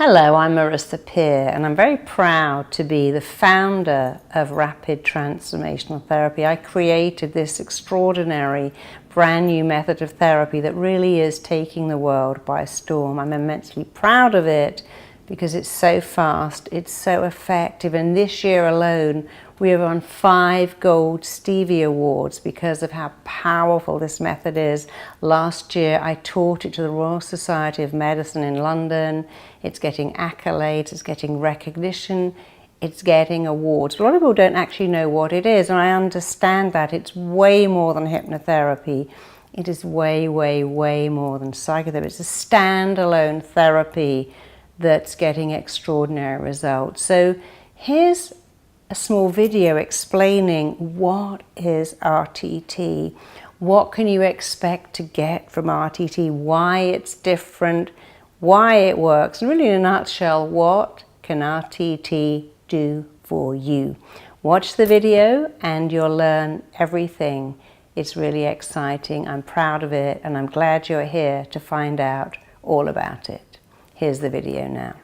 Hello, I'm Marisa and I'm very proud to be the founder of Rapid Transformational Therapy. I created this extraordinary brand new method of therapy that really is taking the world by storm. I'm immensely proud of it because it's so fast, it's so effective, and this year alone we have won 5 Gold Stevie Awards because of how powerful this method is. Last year I taught it to the Royal Society of Medicine in London. It's getting accolades, it's getting recognition, it's getting awards. But a lot of people don't actually know what it is, and I understand that. It's way more than hypnotherapy. It is way, way, way more than psychotherapy. It's a standalone therapy that's getting extraordinary results. So here's a small video explaining what is RTT, what can you expect to get from RTT, why it's different, why it works, and really in a nutshell, what can RTT do for you. Watch the video and you'll learn everything. It's really exciting, I'm proud of it, and I'm glad you're here to find out all about it. Here's the video now.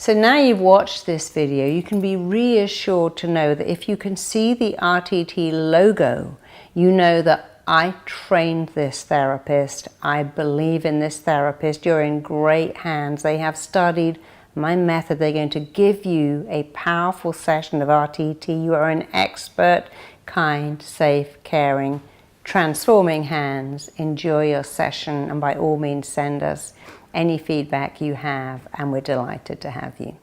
So now you've watched this video, you can be reassured to know that if you can see the RTT logo, you know that I trained this therapist, I believe in this therapist, you're in great hands. They have studied my method, they're going to give you a powerful session of RTT. You are an expert, kind, safe, caring, transforming hands. Enjoy your session, and by all means send us any feedback you have, and we're delighted to have you.